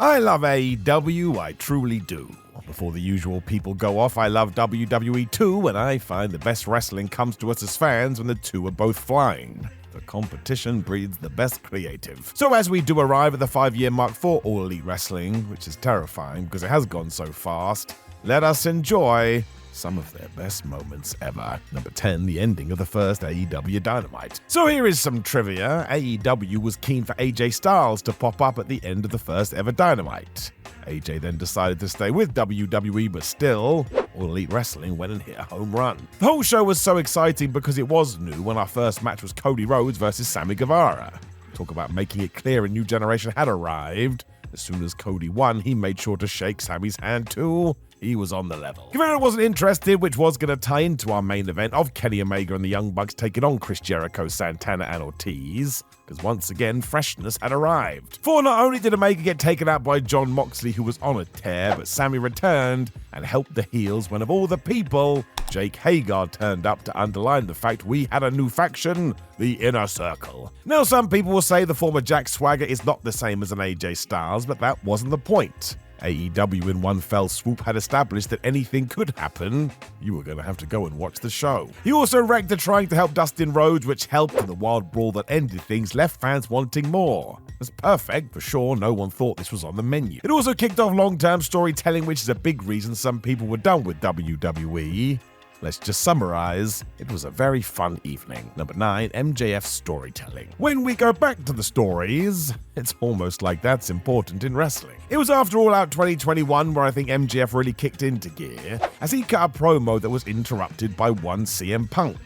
I love AEW, I truly do. Before the usual people go off, I love WWE too, and I find the best wrestling comes to us as fans when the two are both flying. The competition breeds the best creative. So as we do arrive at the 5-year mark for All Elite Wrestling, which is terrifying because it has gone so fast, let us enjoy some of their best moments ever. Number 10, the ending of the first AEW Dynamite. So here is some trivia. AEW was keen for AJ Styles to pop up at the end of the first ever Dynamite. AJ then decided to stay with WWE, but still, All Elite Wrestling went and hit a home run. The whole show was so exciting because it was new when our first match was Cody Rhodes versus Sammy Guevara. Talk about making it clear a new generation had arrived. As soon as Cody won, he made sure to shake Sammy's hand too. He was on the level. Guevara wasn't interested, which was going to tie into our main event of Kenny Omega and the Young Bucks taking on Chris Jericho, Santana, and Ortiz, because once again, freshness had arrived. For not only did Omega get taken out by Jon Moxley, who was on a tear, but Sammy returned and helped the heels when, of all the people, Jake Hager turned up to underline the fact we had a new faction, the Inner Circle. Now, some people will say the former Jack Swagger is not the same as an AJ Styles, but that wasn't the point. AEW in one fell swoop had established that anything could happen. You were going to have to go and watch the show. He also wrecked the trying to help Dustin Rhodes, which helped, and the wild brawl that ended things left fans wanting more. It's perfect, for sure, no one thought this was on the menu. It also kicked off long-term storytelling, which is a big reason some people were done with WWE. Let's just summarize, it was a very fun evening. Number 9, MJF storytelling. When we go back to the stories, it's almost like that's important in wrestling. It was after All Out 2021 where I think MJF really kicked into gear, as he cut a promo that was interrupted by one CM Punk.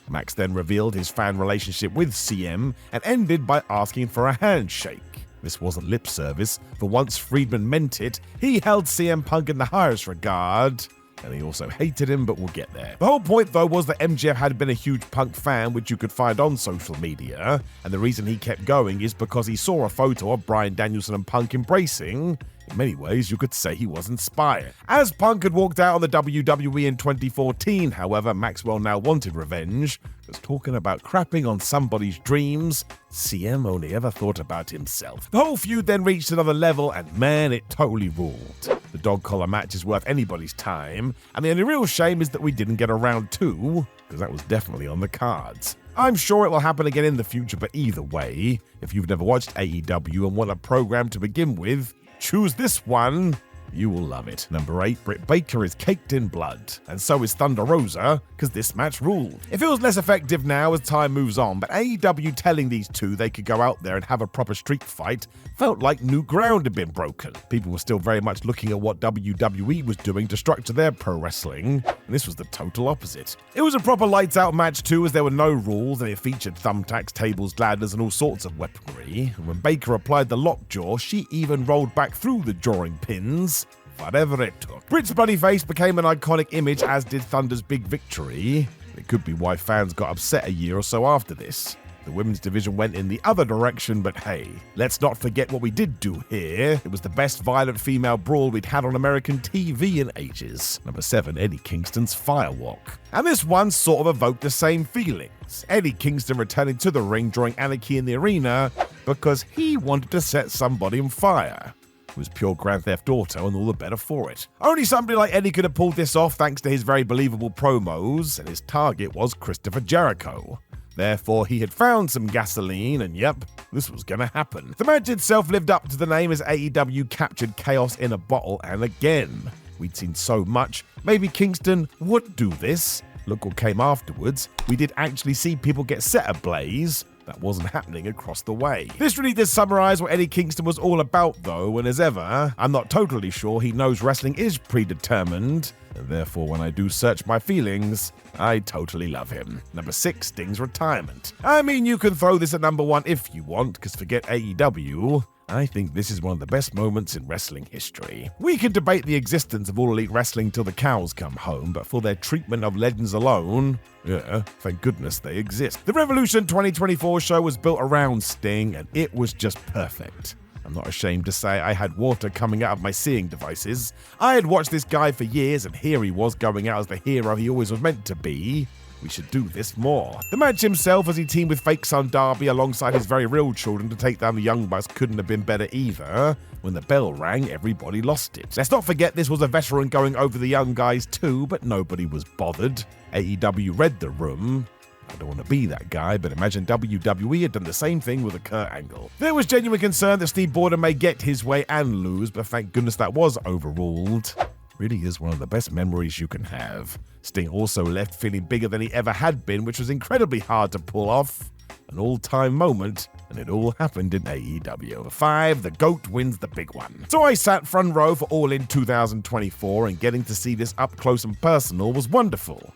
Max then revealed his fan relationship with CM and ended by asking for a handshake. This wasn't lip service, for once Friedman meant it, he held CM Punk in the highest regard. And he also hated him, but we'll get there. The whole point, though, was that MJF had been a huge Punk fan, which you could find on social media, and the reason he kept going is because he saw a photo of Bryan Danielson and Punk embracing. In many ways, you could say he was inspired. As Punk had walked out on the WWE in 2014, however, Maxwell now wanted revenge, because talking about crapping on somebody's dreams, CM only ever thought about himself. The whole feud then reached another level, and man, it totally ruled. The dog collar match is worth anybody's time, and the only real shame is that we didn't get a round 2, because that was definitely on the cards. I'm sure it will happen again in the future, but either way, if you've never watched AEW and want a program to begin with, choose this one. You will love it. Number 8, Britt Baker is caked in blood, and so is Thunder Rosa, because this match ruled. It feels less effective now as time moves on, but AEW telling these two they could go out there and have a proper street fight felt like new ground had been broken. People were still very much looking at what WWE was doing to structure their pro wrestling, and this was the total opposite. It was a proper lights out match too, as there were no rules, and it featured thumbtacks, tables, ladders, and all sorts of weaponry. And when Baker applied the lockjaw, she even rolled back through the drawing pins. Whatever it took. Britt's bloody face became an iconic image, as did Thunder's big victory. It could be why fans got upset a year or so after this. The women's division went in the other direction, but hey, let's not forget what we did do here. It was the best violent female brawl we'd had on American TV in ages. Number 7, Eddie Kingston's Firewalk. And this one sort of evoked the same feelings. Eddie Kingston returning to the ring, drawing anarchy in the arena because he wanted to set somebody on fire. It was pure Grand Theft Auto and all the better for it. Only somebody like Eddie could have pulled this off thanks to his very believable promos, and his target was Christopher Jericho. Therefore, he had found some gasoline, and yep, this was gonna happen. The match itself lived up to the name as AEW captured chaos in a bottle, and again, we'd seen so much, maybe Kingston would do this. Look what came afterwards. We did actually see people get set ablaze. That wasn't happening across the way. This really does summarize what Eddie Kingston was all about though, and as ever, I'm not totally sure he knows wrestling is predetermined, and therefore when I do search my feelings, I totally love him. Number 6, Sting's retirement. I mean, you can throw this at number 1 if you want, because forget AEW. I think this is one of the best moments in wrestling history. We can debate the existence of All Elite Wrestling till the cows come home, but for their treatment of legends alone, yeah, thank goodness they exist. The Revolution 2024 show was built around Sting, and it was just perfect. I'm not ashamed to say I had water coming out of my seeing devices. I had watched this guy for years, and here he was going out as the hero he always was meant to be. We should do this more. The match himself, as he teamed with fake son Darby alongside his very real children to take down the Young Bucks, couldn't have been better either. When the bell rang, everybody lost it. Let's not forget this was a veteran going over the young guys too, but nobody was bothered. AEW read the room. I don't want to be that guy, but imagine WWE had done the same thing with a Kurt Angle. There was genuine concern that Steve Bourne may get his way and lose, but thank goodness that was overruled. Really is one of the best memories you can have. Sting also left feeling bigger than he ever had been, which was incredibly hard to pull off. An all-time moment, and it all happened in AEW. 5, the GOAT wins the big one. So I sat front row for All In 2024, and getting to see this up close and personal was wonderful.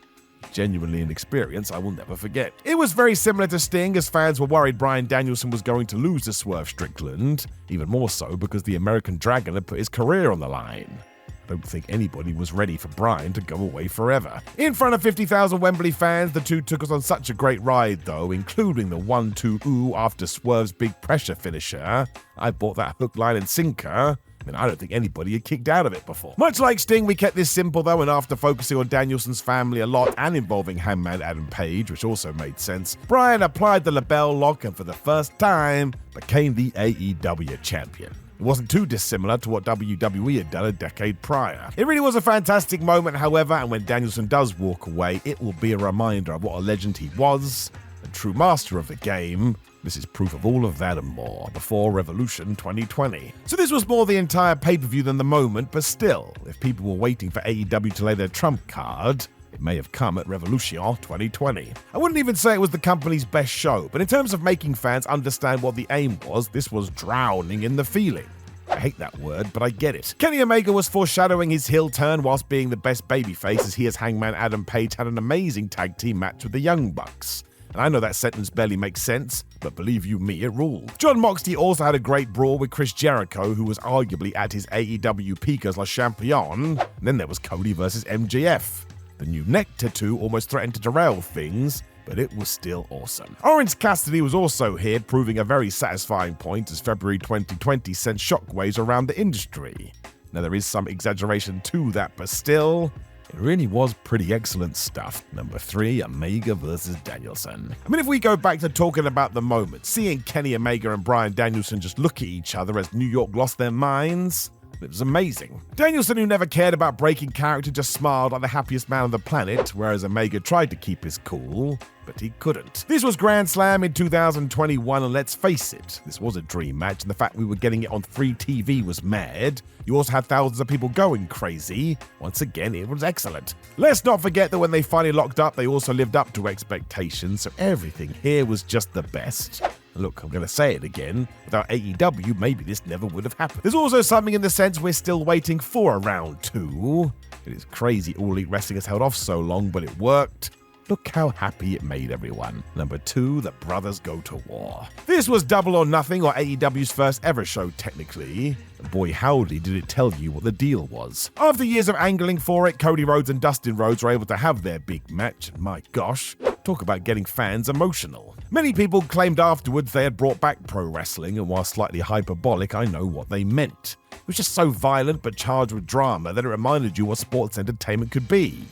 Genuinely an experience I will never forget. It was very similar to Sting, as fans were worried Bryan Danielson was going to lose to Swerve Strickland, even more so because the American Dragon had put his career on the line. I don't think anybody was ready for Bryan to go away forever. In front of 50,000 Wembley fans, the two took us on such a great ride though, including the 1-2 ooh after Swerve's big pressure finisher. I bought that hook, line and sinker. I don't think anybody had kicked out of it before. Much like Sting, we kept this simple though, and after focusing on Danielson's family a lot and involving Hangman Adam Page, which also made sense, Bryan applied the label lock and for the first time became the AEW champion. It wasn't too dissimilar to what WWE had done a decade prior. It really was a fantastic moment, however, and when Danielson does walk away, it will be a reminder of what a legend he was, a true master of the game. This is proof of all of that and more, before Revolution 2020. So this was more the entire pay-per-view than the moment, but still, if people were waiting for AEW to lay their trump card, it may have come at Revolution 2020. I wouldn't even say it was the company's best show, but in terms of making fans understand what the aim was, this was drowning in the feeling. I hate that word, but I get it. Kenny Omega was foreshadowing his heel turn whilst being the best babyface, as he as Hangman Adam Page had an amazing tag team match with the Young Bucks. And I know that sentence barely makes sense, but believe you me, it ruled. Jon Moxley also had a great brawl with Chris Jericho, who was arguably at his AEW peak as Le Champion. And then there was Cody versus MJF. The new neck tattoo almost threatened to derail things, but it was still awesome. Orange Cassidy was also here, proving a very satisfying point as February 2020 sent shockwaves around the industry. Now there is some exaggeration to that, but still, it really was pretty excellent stuff. Number 3, Omega versus Danielson. If we go back to talking about the moment, seeing Kenny Omega and Bryan Danielson just look at each other as New York lost their minds, it was amazing. Danielson, who never cared about breaking character, just smiled like the happiest man on the planet, whereas Omega tried to keep his cool, but he couldn't. This was Grand Slam in 2021, and let's face it, this was a dream match, and the fact we were getting it on free TV was mad. You also had thousands of people going crazy. Once again, it was excellent. Let's not forget that when they finally locked up, they also lived up to expectations, so everything here was just the best. Look, I'm going to say it again. Without AEW, maybe this never would have happened. There's also something in the sense we're still waiting for a round 2. It is crazy All Elite Wrestling has held off so long, but it worked. Look how happy it made everyone. Number 2, the brothers go to war. This was Double or Nothing, or AEW's first ever show technically. And boy howdy did it tell you what the deal was. After years of angling for it, Cody Rhodes and Dustin Rhodes were able to have their big match. My gosh, talk about getting fans emotional. Many people claimed afterwards they had brought back pro wrestling, and while slightly hyperbolic, I know what they meant. It was just so violent but charged with drama that it reminded you what sports entertainment could be.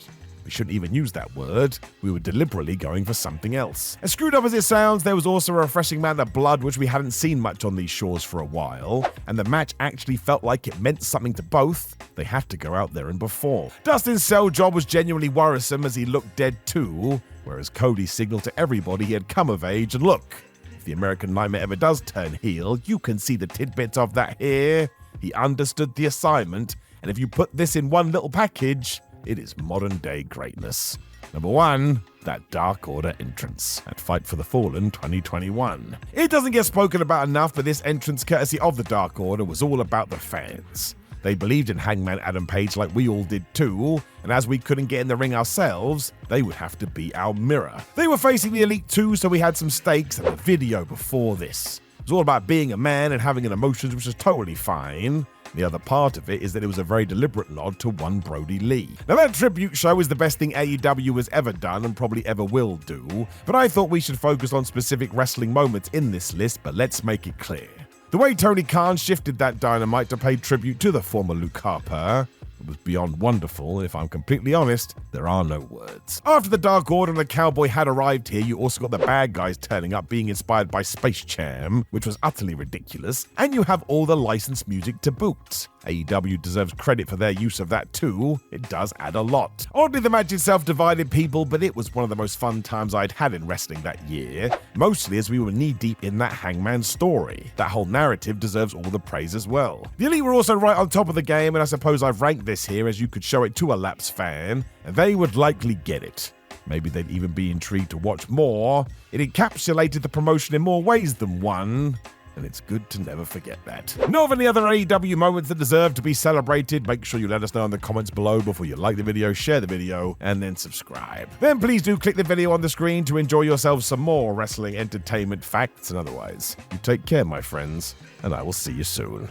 We shouldn't even use that word. We were deliberately going for something else. As screwed up as it sounds, there was also a refreshing amount of blood which we hadn't seen much on these shores for a while, and the match actually felt like it meant something to both. They had to go out there and perform. Dustin's sell job was genuinely worrisome as he looked dead too, whereas Cody signaled to everybody he had come of age, and look, if the American Nightmare ever does turn heel, you can see the tidbits of that here. He understood the assignment, and if you put this in one little package, it is modern day greatness. Number 1, that Dark Order entrance at Fight for the Fallen 2021. It doesn't get spoken about enough, but this entrance, courtesy of the Dark Order, was all about the fans. They believed in Hangman Adam Page like we all did too, and as we couldn't get in the ring ourselves, they would have to be our mirror. They were facing the Elite too, so we had some stakes, and the video before this. It was all about being a man and having an emotions, which is totally fine. The other part of it is that it was a very deliberate nod to one Brody Lee. Now that tribute show is the best thing AEW has ever done and probably ever will do, but I thought we should focus on specific wrestling moments in this list, but let's make it clear. The way Tony Khan shifted that Dynamite to pay tribute to the former Luke Harper It was beyond wonderful. If I'm completely honest, there are no words. After the Dark Order and the Cowboy had arrived here, you also got the bad guys turning up being inspired by Space Jam, which was utterly ridiculous, and you have all the licensed music to boot. AEW deserves credit for their use of that too. It does add a lot. Oddly, the match itself divided people, but it was one of the most fun times I'd had in wrestling that year, mostly as we were knee-deep in that Hangman story. That whole narrative deserves all the praise as well. The Elite were also right on top of the game, and I suppose I've ranked this here as you could show it to a lapsed fan, and they would likely get it. Maybe they'd even be intrigued to watch more. It encapsulated the promotion in more ways than one, and it's good to never forget that. Know of any other AEW moments that deserve to be celebrated? Make sure you let us know in the comments below before you like the video, share the video, and then subscribe. Then please do click the video on the screen to enjoy yourselves some more wrestling entertainment facts and otherwise. You take care, my friends, and I will see you soon.